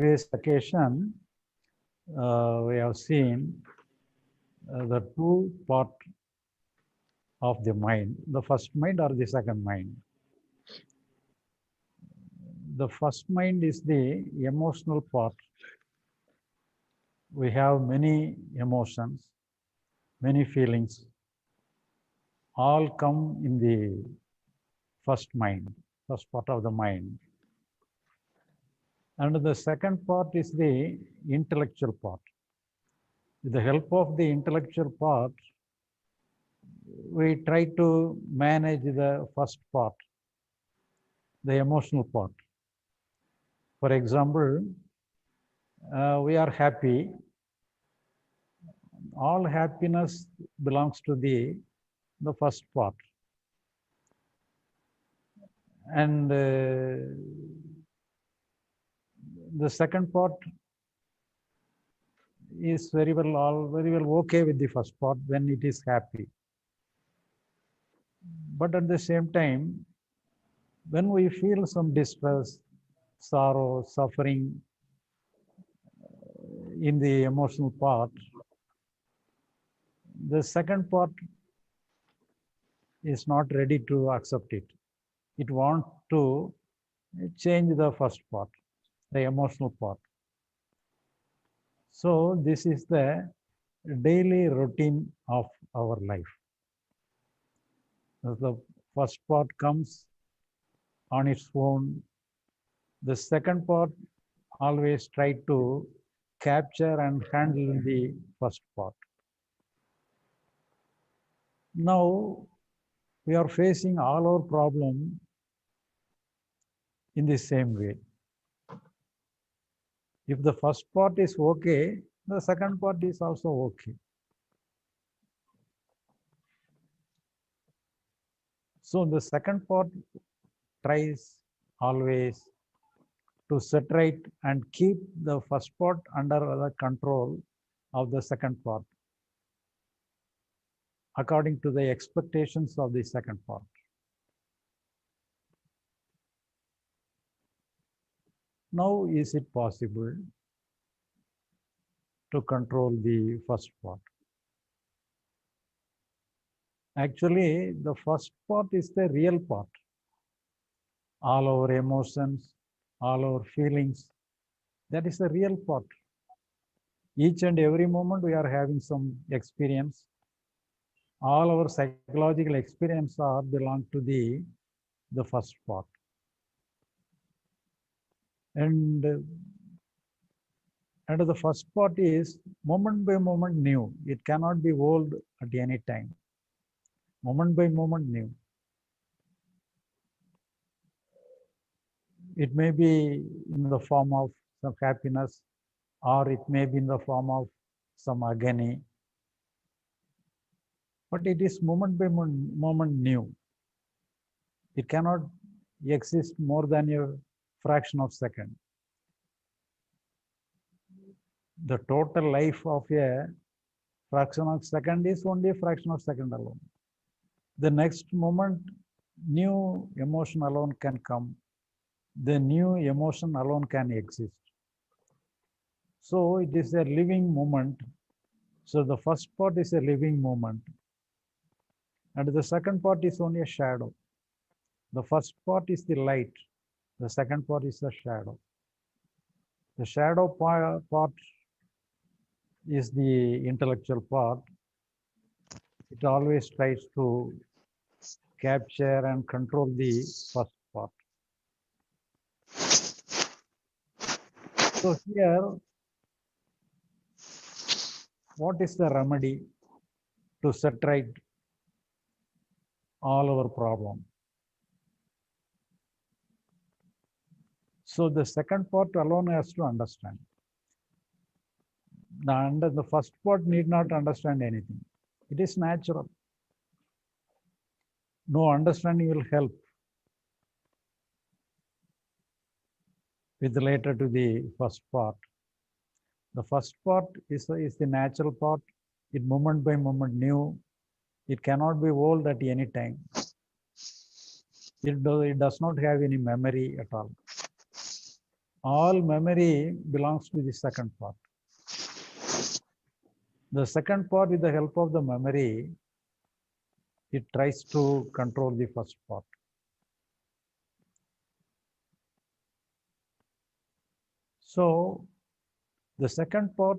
previous occasion, we have seen the two part of the mind, the first mind or the second mind. The first mind is the emotional part. We have many emotions, many feelings, all come in the first mind, first part of the mind. And the second part is the intellectual part. With the help of the intellectual part, we try to manage the first part, the emotional part. For example, we are happy. All happiness belongs to the first part. And the second part is very well okay with the first part when it is happy. But at the same time, when we feel some distress, sorrow, suffering in the emotional part, the second part is not ready to accept it. It wants to change the first part, the emotional part. So this is the daily routine of our life. As the first part comes on its own, the second part always try to capture and handle the first part. Now we are facing all our problem in the same way. If the first part is okay, the second part is also okay. So the second part tries always to set right and keep the first part under the control of the second part, according to the expectations of the second part. Now, is it possible to control the first part? Actually, the first part is the real part. All our emotions, all our feelings, that is the real part. Each and every moment we are having some experience. All our psychological experience are belong to the first part. And the first part is moment by moment new. It cannot be old at any time. Moment by moment new. It may be in the form of some happiness, or it may be in the form of some agony. But it is moment by moment new. It cannot exist more than a fraction of a second. The total life of a fraction of a second is only a fraction of a second alone. The next moment, new emotion alone can come. The new emotion alone can exist. So it is a living moment. So the first part is a living moment. And the second part is only a shadow. The first part is the light. The second part is the shadow. The shadow part is the intellectual part. It always tries to capture and control the first part. So here, what is the remedy to set right all our problem? So the second part alone has to understand. The first part need not understand anything. It is natural. No understanding will help with later to the first part. The first part is the natural part. It moment by moment new. It cannot be old at any time. It does not have any memory at all. all memory belongs to the second part. The second part, with the help of the memory, it tries to control the first part. So the second part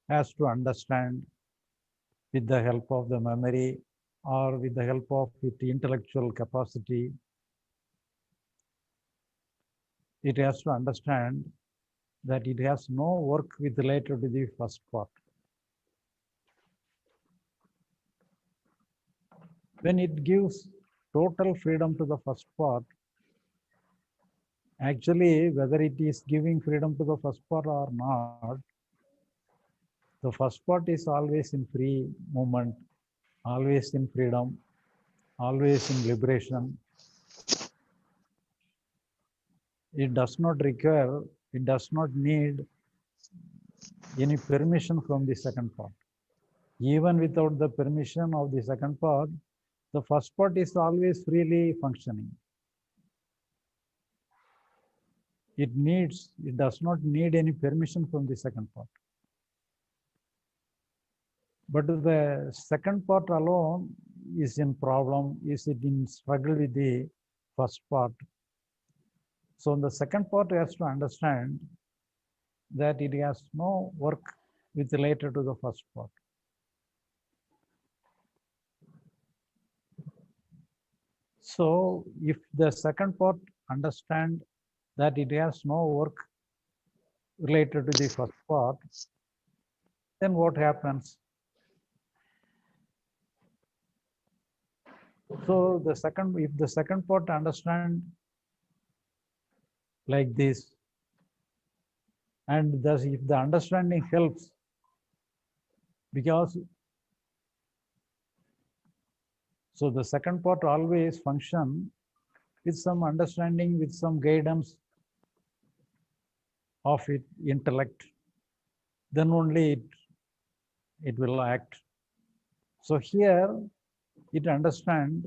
has to understand with the help of the memory or with the help of its intellectual capacity. It has to understand that it has no work with related to the first part. When it gives total freedom to the first part, actually, whether it is giving freedom to the first part or not, the first part is always in free movement, always in freedom, always in liberation. It does not require, it does not need any permission from the second part. Even without the permission of the second part, the first part is always freely functioning. It does not need any permission from the second part. But the second part alone is in problem, is it in struggle with the first part. So the second part has to understand that it has no work with related to the first part. So if the second part understand that it has no work related to the first part, then what happens? So if the second part understand like this, and thus if the understanding helps, because so the second part always function with some understanding, with some guidance of its intellect, then only it will act. So here it understand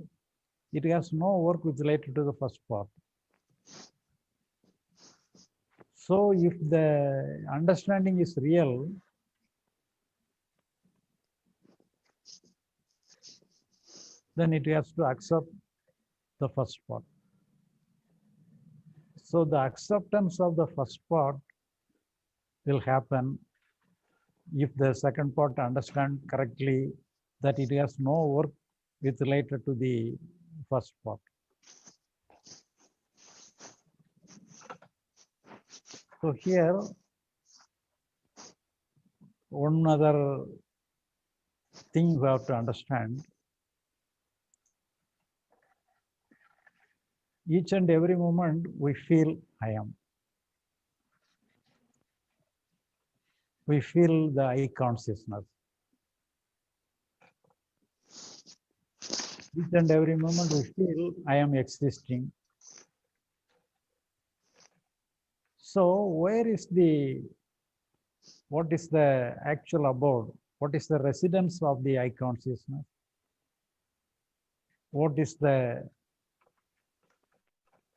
it has no work with related to the first part. So if the understanding is real, then it has to accept the first part. So the acceptance of the first part will happen if the second part understand correctly that it has no work with related to the first part. So here, one other thing we have to understand, each and every moment we feel I am. We feel the I consciousness. Each and every moment we feel I am existing. So what is the actual abode? What is the residence of the I consciousness? What is the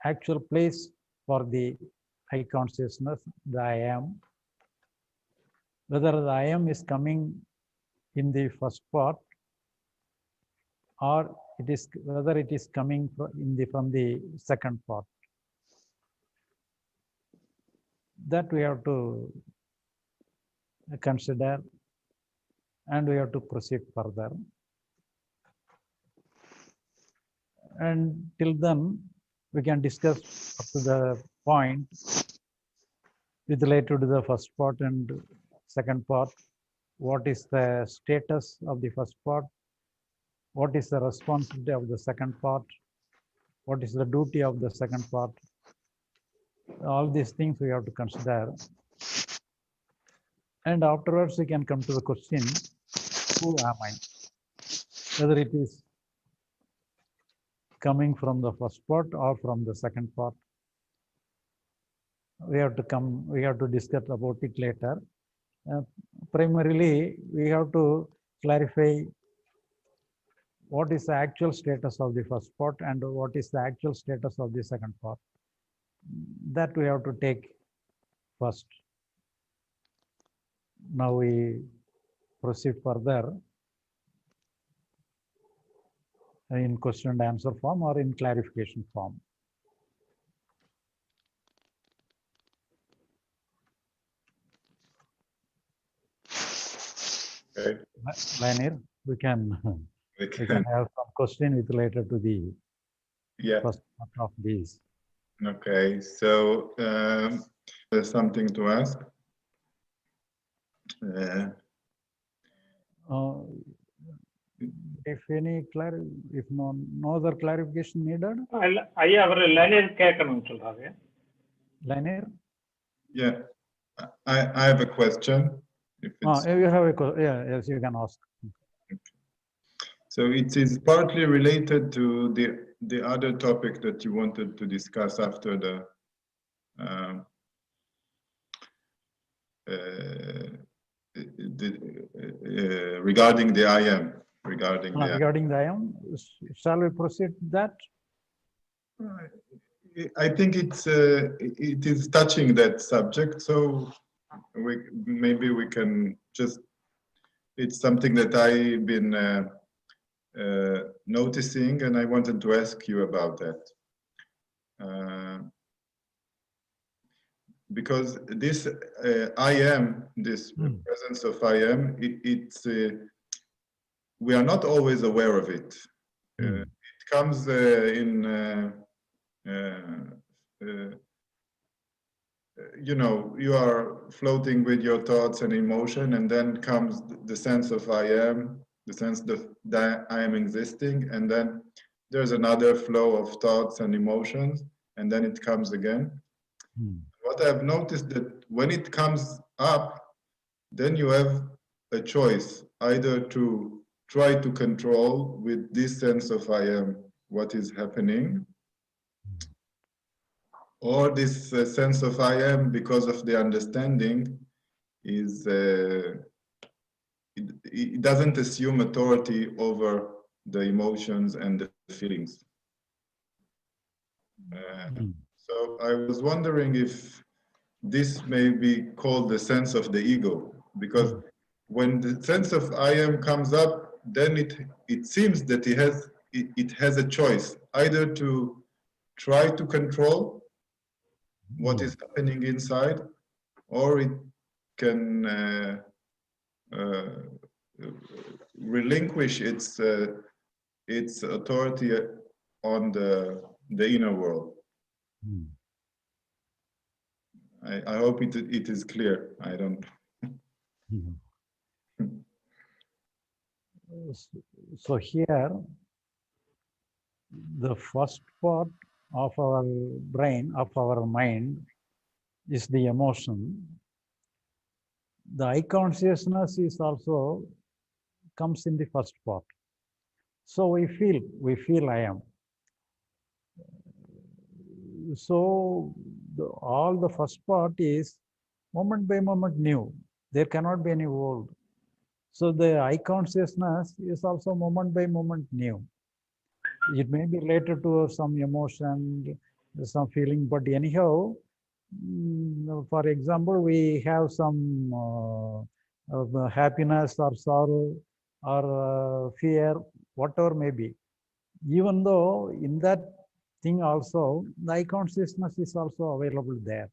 actual place for the I consciousness, the I am? Whether the I am is coming in the first part, or whether it is coming from the second part. That we have to consider, and we have to proceed further. And till then, we can discuss up to the point with related to the first part and second part. What is the status of the first part? What is the responsibility of the second part? What is the duty of the second part? All these things we have to consider. And afterwards, we can come to the question, who am I? Whether it is coming from the first part or from the second part. We have to discuss about it later. Primarily, we have to clarify what is the actual status of the first part and what is the actual status of the second part. That we have to take first. Now we proceed further in question and answer form or in clarification form. Okay. Lanier, we can have some question related to the first part of these. Okay, so there's something to ask. If any if no other clarification needed. Lanier? Yeah, I have a question. If it's... you have a question, yes, you can ask. So it is partly related to the other topic that you wanted to discuss after the regarding the I am. Regarding the I am, shall we proceed that? I think it is touching that subject, so maybe we can just. It's something that I've been noticing, and I wanted to ask you about that. Because this I am, this presence of I am, it's we are not always aware of it. It comes you know, you are floating with your thoughts and emotion, and then comes the sense of I am, the sense that I am existing, and then there's another flow of thoughts and emotions, and then it comes again. What I've noticed that when it comes up, then you have a choice, either to try to control with this sense of I am what is happening, or this sense of I am, because of the understanding, is it doesn't assume authority over the emotions and the feelings. So I was wondering if this may be called the sense of the ego, because when the sense of I am comes up, then it seems that it has a choice, either to try to control what is happening inside, or it can relinquish its authority on the inner world. I hope it is clear. I don't. So here, the first part of our brain, of our mind, is the emotion. The I consciousness is also comes in the first part. So we feel I am. So all the first part is moment by moment new. There cannot be any old. So the I consciousness is also moment by moment new. It may be related to some emotion, some feeling, but anyhow, for example, we have some happiness or sorrow or fear, whatever may be. Even though in that thing also, the I consciousness is also available there.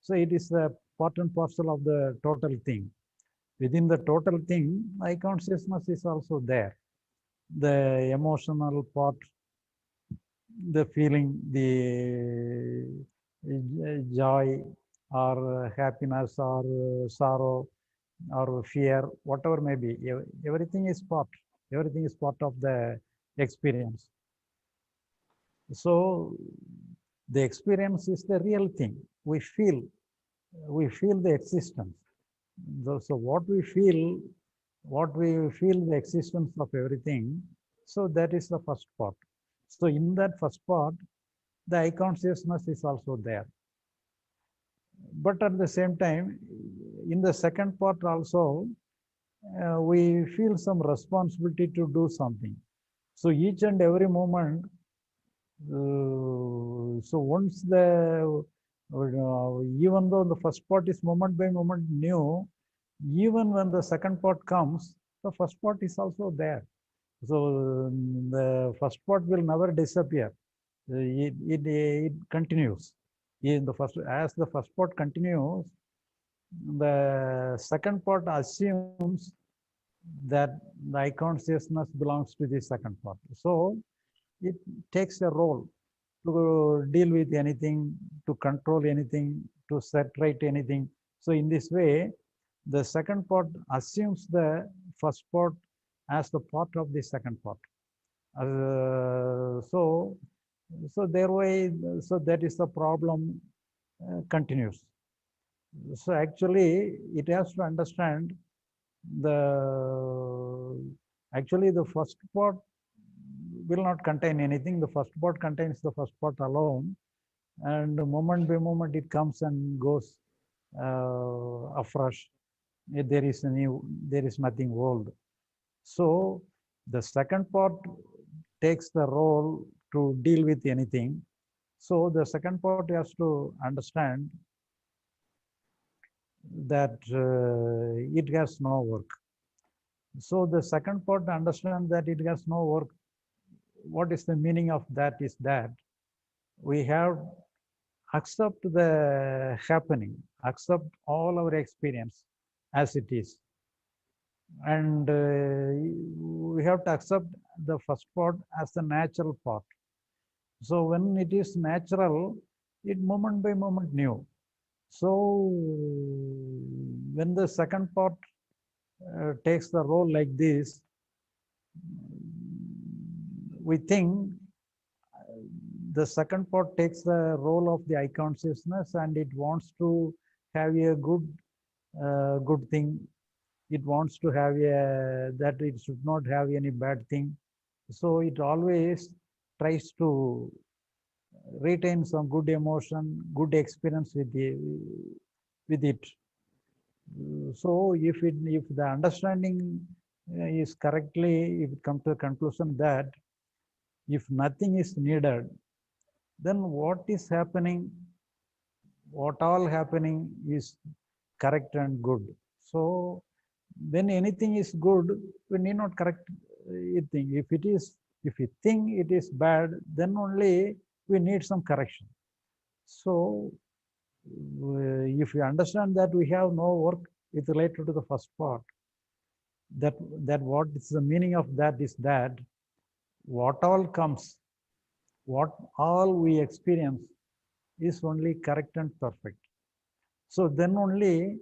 So it is a part and parcel of the total thing. Within the total thing, I consciousness is also there. The emotional part, the feeling, the joy or happiness or sorrow or fear, whatever may be, everything is part of the experience. So the experience is the real thing. We feel the existence. So what we feel the existence of everything. So that is the first part. So in that first part, the I consciousness is also there. But at the same time, in the second part also, we feel some responsibility to do something. So each and every moment, so once the Even though the first part is moment by moment new, even when the second part comes, the first part is also there. So the first part will never disappear. It continues. In the first, as the first part continues, the second part assumes that the I consciousness belongs to the second part. So it takes a role to deal with anything, to control anything, to set right anything. So in this way, the second part assumes the first part as the part of the second part. So thereby, so that is the problem continues. So actually, it has to understand actually the first part will not contain anything. The first part contains the first part alone, and moment by moment it comes and goes afresh. There is nothing old. So the second part takes the role to deal with anything. So the second part has to understand that it has no work. So the second part understands that it has no work. What is the meaning of that is that we have accept the happening, accept all our experience as it is. And we have to accept the first part as the natural part. So when it is natural, it moment by moment new. So when the second part takes the role like this, we think the second part takes the role of the I consciousness, and it wants to have a good thing. It wants to have that it should not have any bad thing. So it always tries to retain some good emotion, good experience with it. So if the understanding is correctly, if it comes to a conclusion that if nothing is needed, then what is happening, what all happening is correct and good. So when anything is good, we need not correct anything. If we think it is bad, then only we need some correction. So if we understand that we have no work with related to the first part, that what is the meaning of that is that what all comes, what all we experience is only correct and perfect. So then only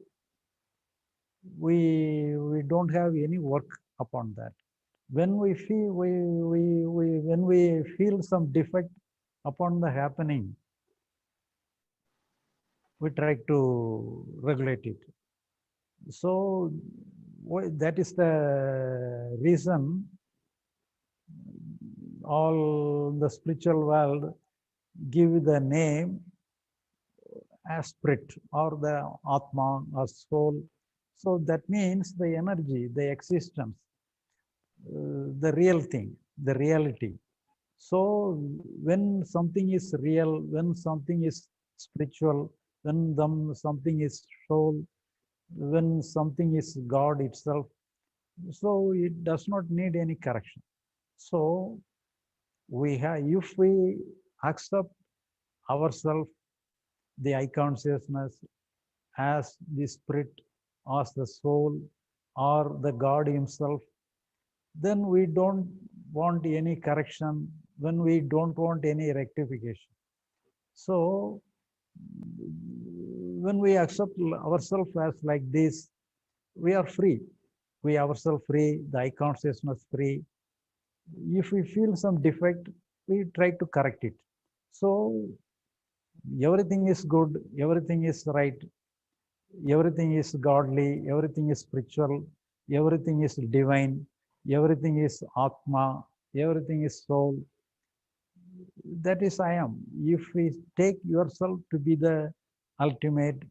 we don't have any work upon that. When we feel when we feel some defect upon the happening, we try to regulate it. So that is the reason all the spiritual world give the name as spirit or the Atma or soul. So that means the energy, the existence, the real thing, the reality. So when something is real, when something is spiritual, when something is soul, when something is God itself, so it does not need any correction. So if we accept ourselves, the I consciousness, as the spirit, as the soul, or the God himself, then we don't want any correction, when we don't want any rectification. So when we accept ourselves as like this, we are free. We ourselves free, the I consciousness free. If we feel some defect, we try to correct it. So everything is good, everything is right, everything is godly, everything is spiritual, everything is divine, everything is Atma, everything is soul. That is I am. If we take yourself to be the ultimate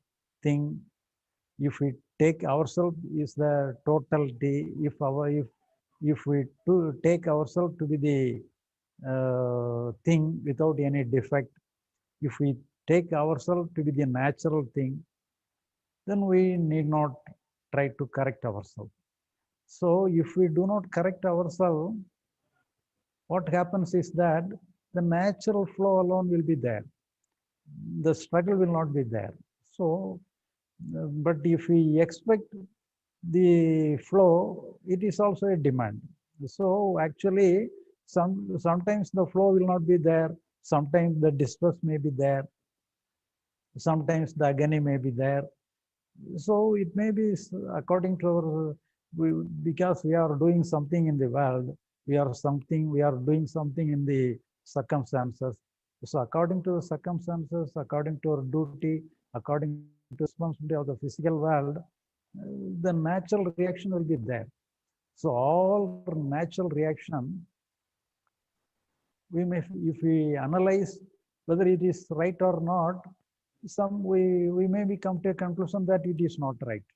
thing, if we take ourselves is the totality, if we take ourselves to be the thing without any defect, if we take ourselves to be the natural thing, then we need not try to correct ourselves. So if we do not correct ourselves, what happens is that the natural flow alone will be there. The struggle will not be there. So, but if we expect the flow, it is also a demand. So actually, sometimes the flow will not be there. Sometimes the distress may be there. Sometimes the agony may be there. So it may be according to our, because we are doing something in the world, we are doing something in the circumstances. So according to the circumstances, according to our duty, according to the responsibility of the physical world, the natural reaction will be there. So all natural reaction, if we analyze whether it is right or not, we may come to a conclusion that it is not right.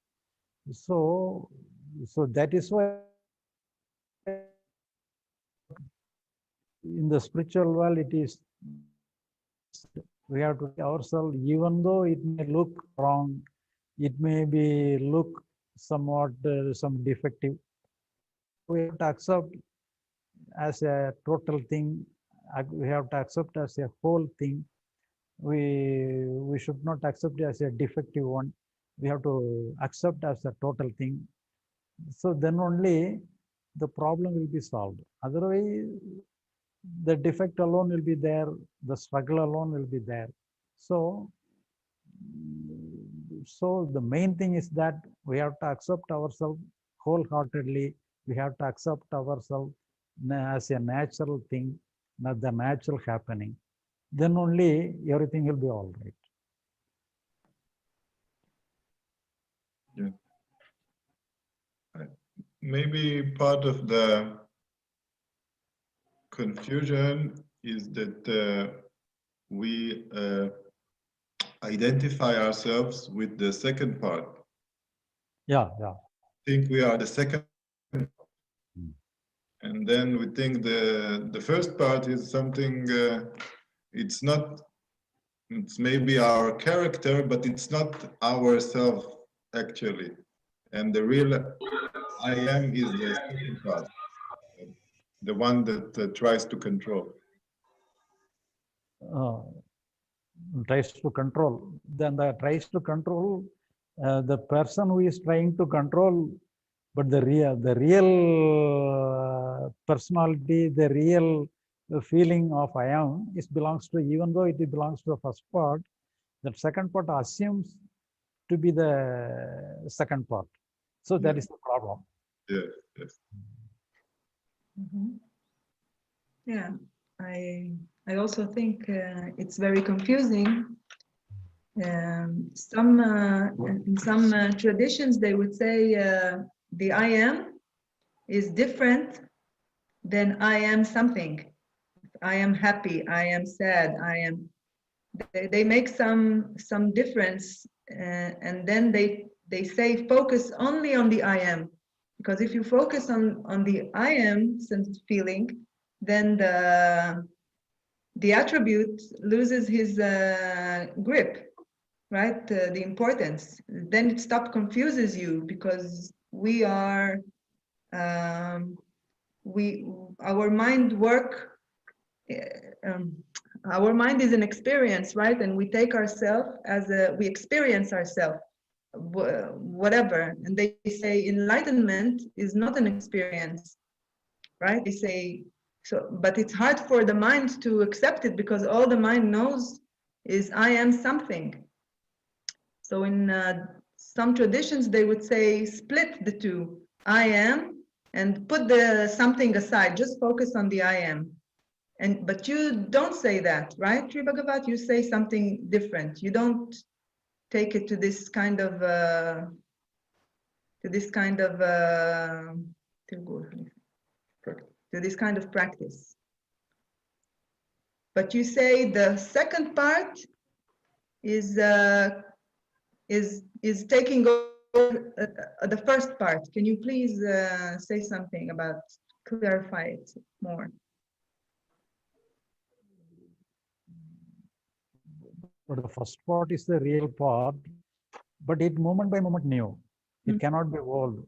So that is why in the spiritual world it is, we have to ourselves, even though it may look wrong, it may be look somewhat some defective, we have to accept as a total thing. We have to accept as a whole thing. We should not accept it as a defective one. We have to accept as a total thing. So then only the problem will be solved. Otherwise, the defect alone will be there, the struggle alone will be there. So the main thing is that we have to accept ourselves wholeheartedly. We have to accept ourselves as a natural thing, not the natural happening. Then only everything will be all right. Yeah. Maybe part of the confusion is that we identify ourselves with the second part. Yeah. Think we are the second, and then we think the first part is something. It's not. It's maybe our character, but it's not ourself actually. And the real I am is the second part, the one that tries to control. Tries to control. Then the tries to control the person who is trying to control, but the real personality, the real feeling of I am is belongs to, even though it belongs to the first part, that second part assumes to be the second part. So that is the problem. Yes, yes. Yeah, I also think it's very confusing. In some traditions, they would say the I am is different than I am something. I am happy, I am sad, I am. They make some difference, and then they say focus only on the I am, because if you focus on the I am sense feeling, then the attribute loses his grip, right? The importance. Then it confuses you, because we are our mind work. Our mind is an experience, right? And we take ourselves as we experience ourselves, whatever. And they say enlightenment is not an experience, right? They say so, but it's hard for the mind to accept it, because all the mind knows is I am something. So in some traditions, they would say split the two, I am, and put the something aside, just focus on the I am. But you don't say that, right, Sri Bagavath? You say something different. You don't take it to this kind of practice. But you say the second part is taking over the first part. Can you please say something about, clarify it more? but the first part is the real part, but it moment by moment new. It cannot be old.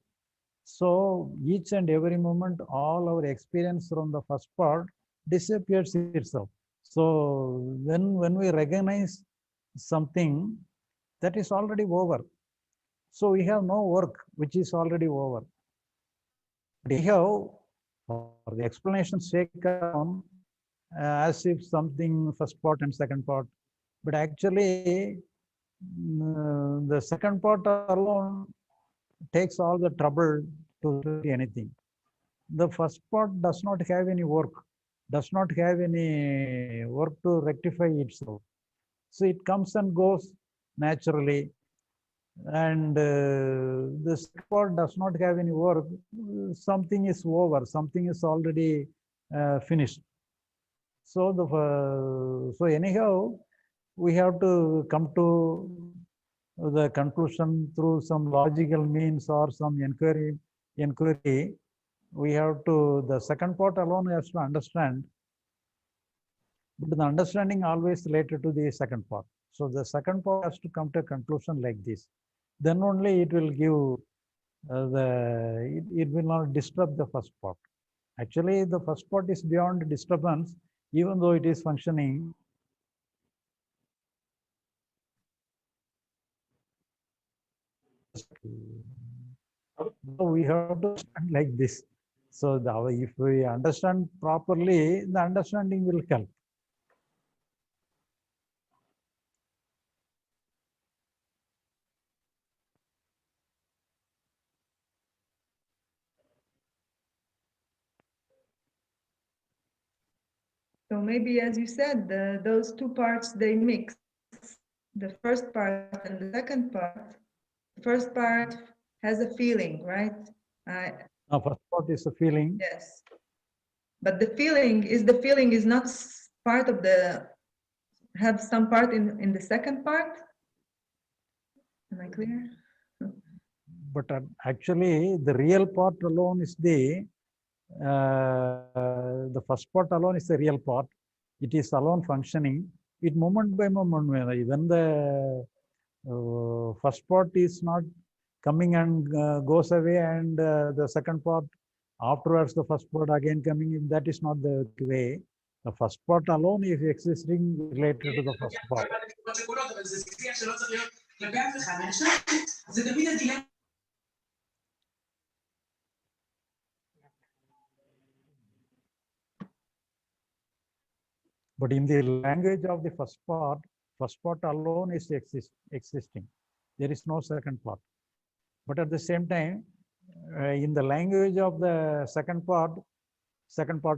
So each and every moment, all our experience from the first part disappears itself. So when we recognize something, that is already over. So we have no work which is already over. But anyhow, for the explanation's sake, as if something first part and second part, but actually the second part alone takes all the trouble to do anything. The first part does not have any work, does not have any work to rectify itself. So it comes and goes naturally. And the second part does not have any work. Something is over, something is already finished. So so anyhow, we have to come to the conclusion through some logical means or some inquiry. We have to, the second part alone has to understand, but the understanding always related to the second part. So the second part has to come to a conclusion like this. Then only it will give it will not disturb the first part. Actually, the first part is beyond disturbance, even though it is functioning. We have to understand like this. So if we understand properly, the understanding will help. So maybe, as you said, those two parts, they mix. The first part and the second part. The first part has a feeling, right? Now, first part is a feeling. Yes. But the feeling is not part of the, have some part in the second part? Am I clear? But actually, the real part alone is the first part alone is the real part. It is alone functioning. It moment by moment, when the first part is not coming and goes away, and the second part afterwards, the first part again coming, that is not the way. The first part alone is existing related to the first part. But in the language of the first part alone is existing. There is no second part. But at the same time, in the language of the second part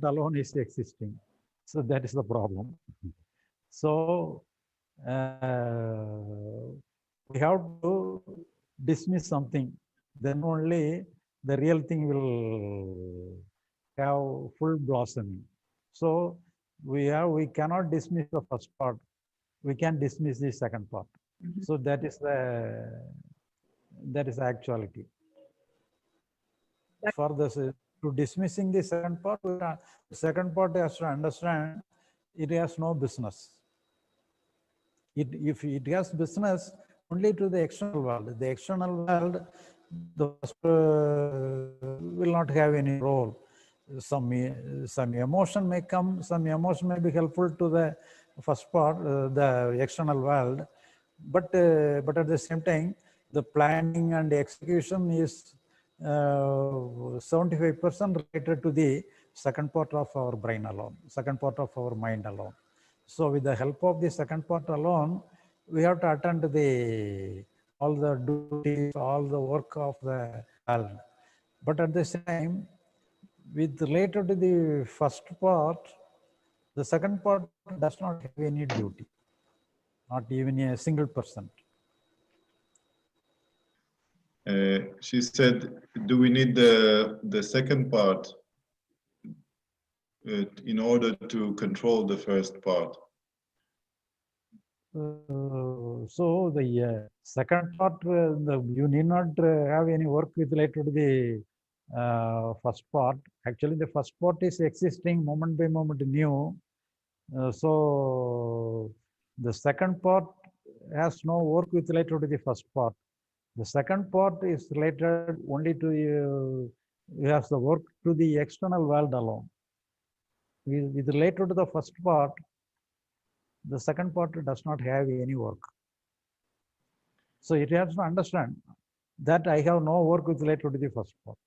alone is existing. So that is the problem. So we have to dismiss something. Then only the real thing will have full blossoming. So we cannot dismiss the first part. We can dismiss the second part. So that is the actuality. For this, to dismissing the second part has to understand it has no business. If it has business only to the external world, the external world, the first will not have any role. Some emotion may come, some emotion may be helpful to the first part, the external world, but at the same time, the planning and execution is 75% related to the second part of our brain alone, second part of our mind alone. So with the help of the second part alone, we have to attend to all the duties, all the work of the world. But at the same time, with related to the first part, the second part does not have any duty, not even a single %. She said, do we need the second part in order to control the first part? So the second part, you need not have any work with related to the first part. Actually, the first part is existing moment by moment new. So The second part has no work with related to the first part. The second part is related only to has the work to the external world alone. With related to the first part, the second part does not have any work. So it has to understand that I have no work with related to the first part.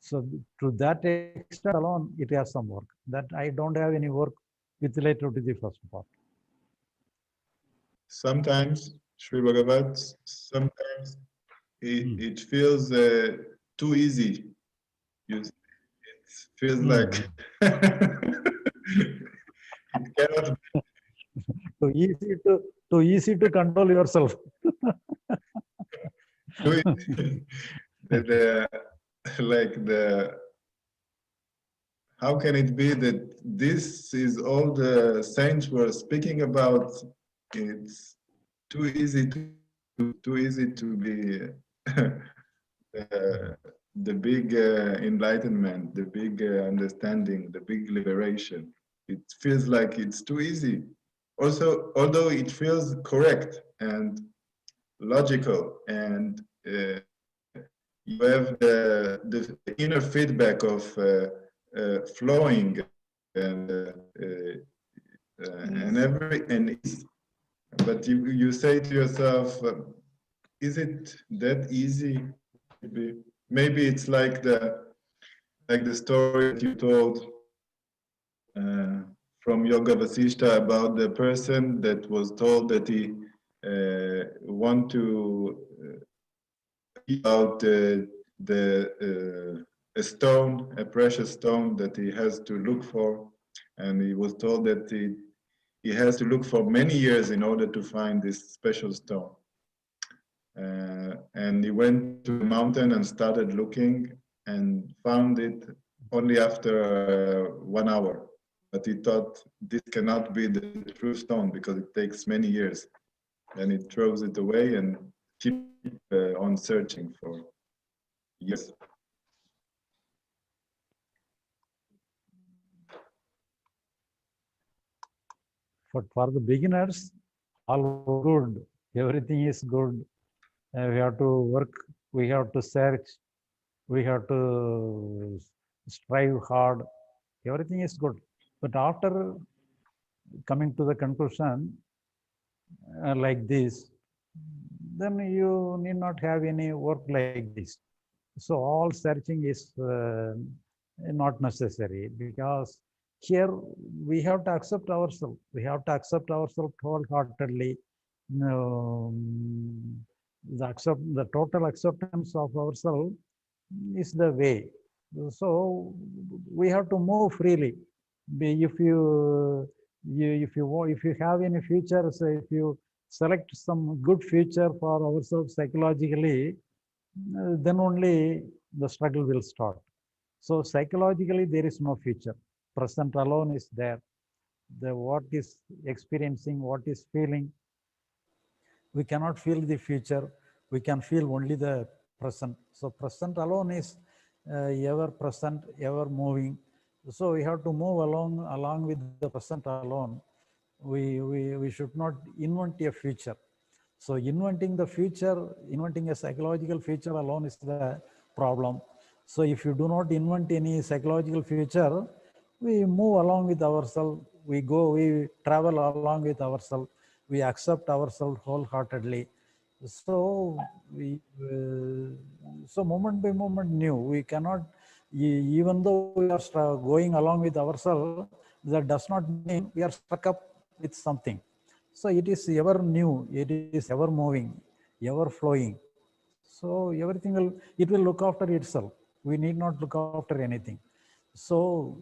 So to that extent alone, it has some work. That I don't have any work with related to the first part. Sometimes, Sri Bhagavat, sometimes it feels too easy. It feels like it cannot Too easy to control yourself. do it. Like how can it be that this is all the saints were speaking about? It's too easy to be the big enlightenment, the big understanding, the big liberation. It feels like it's too easy. Also, although it feels correct and logical, and you have the inner feedback of flowing and but you say to yourself, is it that easy? Maybe it's like the story that you told from Yoga Vasishta about the person that was told that he want to about a stone, a precious stone that he has to look for, and he was told that he has to look for many years in order to find this special stone. And he went to the mountain and started looking and found it only after 1 hour. But he thought this cannot be the true stone because it takes many years. And he throws it away and keeps on searching for years. But for the beginners, all good. Everything is good. We have to work. We have to search. We have to strive hard. Everything is good. But after coming to the conclusion like this, then you need not have any work like this. So all searching is not necessary, because here we have to accept ourselves. We have to accept ourselves wholeheartedly. The total acceptance of ourselves is the way. So we have to move freely. If you have any futures, if you select some good future for ourselves psychologically, then only the struggle will start. So psychologically, there is no future. Present alone is there. What is experiencing, what is feeling. We cannot feel the future. We can feel only the present. So present alone is ever present, ever moving. So we have to move along with the present alone. We should not invent a future. So inventing a psychological future alone is the problem. So if you do not invent any psychological future, we move along with ourselves. We travel along with ourselves. We accept ourselves wholeheartedly. So so moment by moment new. We cannot, even though we are going along with ourselves, that does not mean we are stuck up with something. So it is ever new, it is ever moving, ever flowing. So it will look after itself. We need not look after anything. So,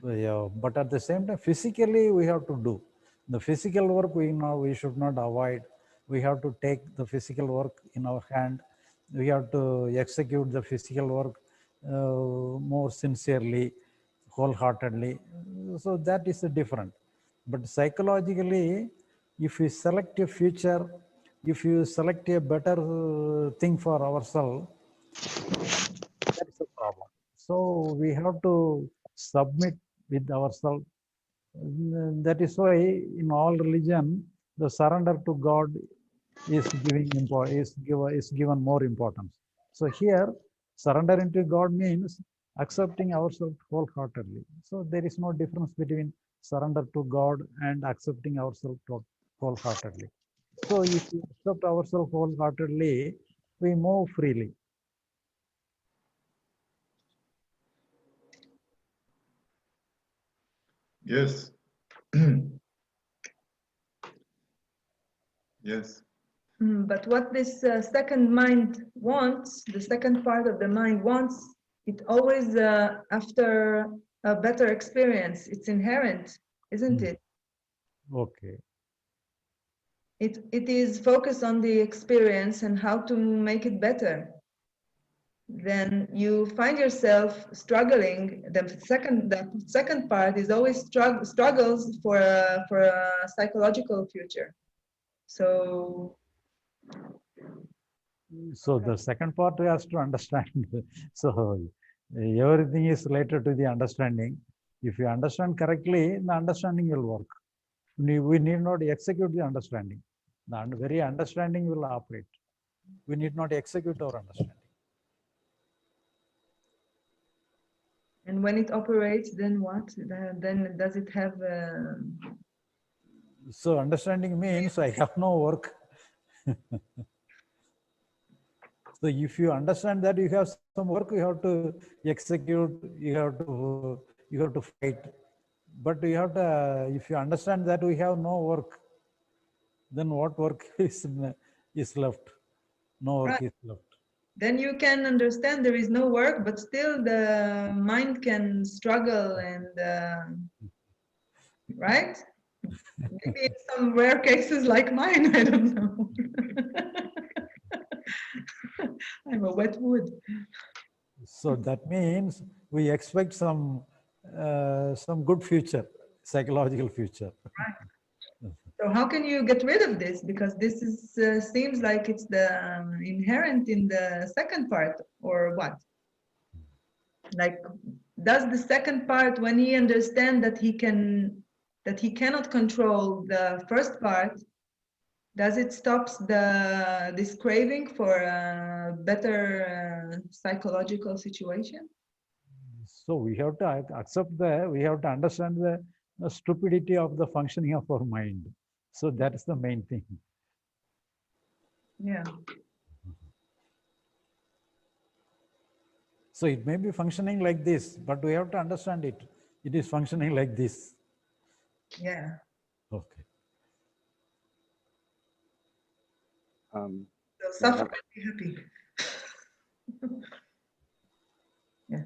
but at the same time, physically we have to do. The physical work we should not avoid. We have to take the physical work in our hand. We have to execute the physical work more sincerely, wholeheartedly. So that is different. But psychologically, if we select a future, if you select a better thing for ourselves, that's a problem. So we have to submit with ourselves. That is why in all religion, the surrender to God is given more importance. So here, surrendering to God means accepting ourselves wholeheartedly. So there is no difference between surrender to God and accepting ourselves wholeheartedly. So if we accept ourselves wholeheartedly, we move freely. Yes. Yes. But what this second mind wants, the second part of the mind wants, it always after a better experience. It's inherent, isn't it? Okay. It is focused on the experience and how to make it better. Then you find yourself struggling. The second part is always struggles for a psychological future. So the second part has to understand. So everything is related to the understanding. If you understand correctly, the understanding will work. We need not execute the understanding. The very understanding will operate. We need not execute our understanding. and when it operates, then what? Then does it have? So understanding means I have no work. So if you understand that you have some work, you have to execute, you have to fight. But you have to, if you understand that we have no work, then what work is left? No work is left. Then you can understand there is no work, but still the mind can struggle and right? Maybe in some rare cases like mine, I don't know. I'm a wet wood. So that means we expect some good future, psychological future. Right. So how can you get rid of this? Because this is seems like it's the inherent in the second part, or what? Like, does the second part, when he understands that he cannot control the first part, does it stops this craving for a better psychological situation? So we have to accept we have to understand the stupidity of the functioning of our mind. So that is the main thing. Yeah. So it may be functioning like this, but we have to understand it. It is functioning like this. Yeah. Okay. So suffer and be happy. Yeah.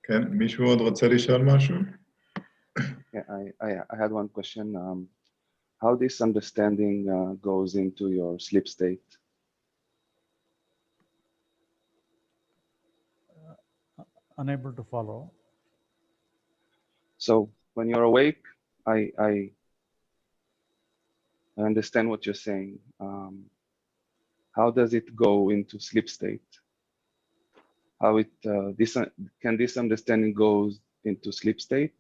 כן, מישהו עוד רוצה לשאול משהו? Yeah, I had one question. How this understanding goes into your sleep state? Unable to follow. So when you're awake, I understand what you're saying. How does it go into sleep state? How it can this understanding goes into sleep state?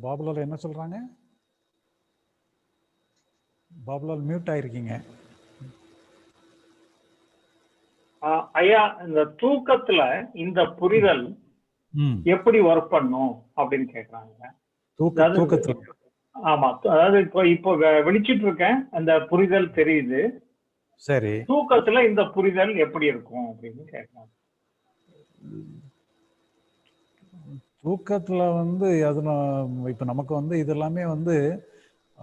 Babulal என்ன சொல்றாங்க? Babulal mute ஆயிருக்கீங்க. ஐயா, இந்த தூக்கத்துல இந்த புரிதல் எப்படி work பண்ணும் அப்படின்னு கேக்குறாங்க. ஆமா, அதாவது இப்போ வெளிச்சிட்டு இருக்கேன், அந்த புரிதல் தெரியுது. சரி, தூக்கத்துல இந்த புரிதல் எப்படி இருக்கும் அப்படின்னு கேக்குறாங்க. தூக்கத்துல அது இப்ப நமக்கு இது எல்லாமே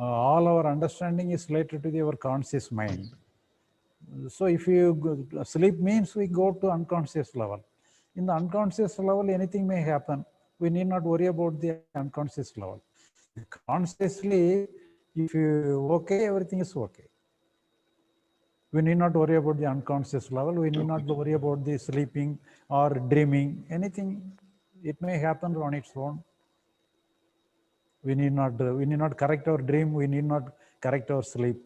all our understanding is related to our conscious mind. So if you sleep means we go to unconscious level. In the unconscious level, anything may happen. We need not worry about the unconscious level. Consciously, if you okay, everything is okay. We need not worry about the unconscious level. We need not worry about the sleeping or dreaming. Anything, it may happen on its own. We need not correct our dream. We need not correct our sleep.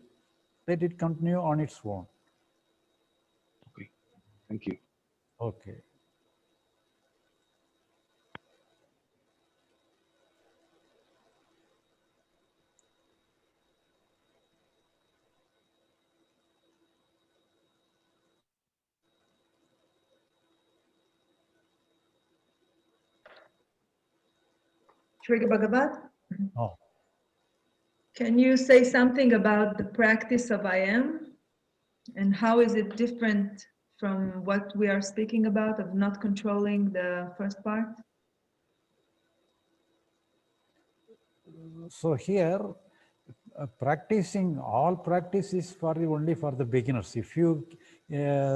Let it continue on its own. Okay, thank you. Okay. Sri Bagavath, Oh. can you say something about the practice of I am and how is it different from what we are speaking about of not controlling the first part? So here, practicing, all practice is for only for the beginners. If you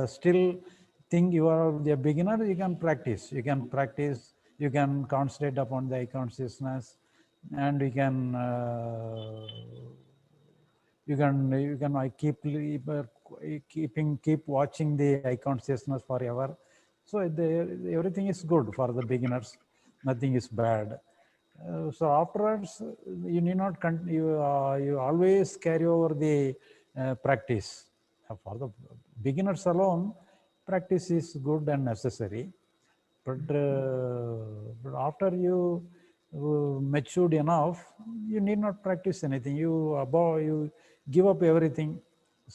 still think you are the beginner, you can practice. You can practice. You can concentrate upon the eye consciousness, and you can keep watching the eye consciousness forever. So everything is good for the beginners. Nothing is bad. So afterwards, you need not you always carry over the practice. For the beginners alone, practice is good and necessary. But after you matured enough, you need not practice anything. You give up everything.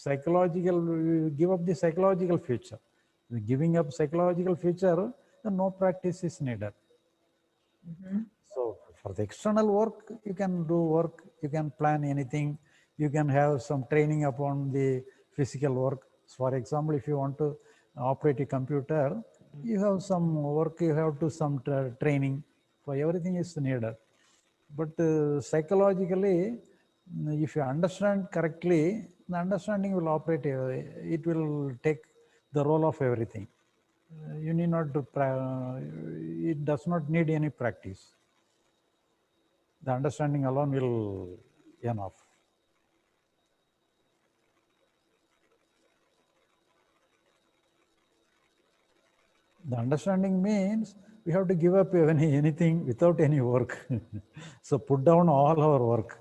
You give up the psychological future. Giving up psychological future, then no practice is needed. So for the external work, you can do work, you can plan anything, you can have some training upon the physical work. So for example, if you want to operate a computer, you have some work, you have to some training. So everything is needed. But psychologically, if you understand correctly, the understanding will operate, it will take the role of everything. You need not to, it does not need any practice. The understanding alone will enough. The understanding means we have to give up anything without any work. So put down all our work.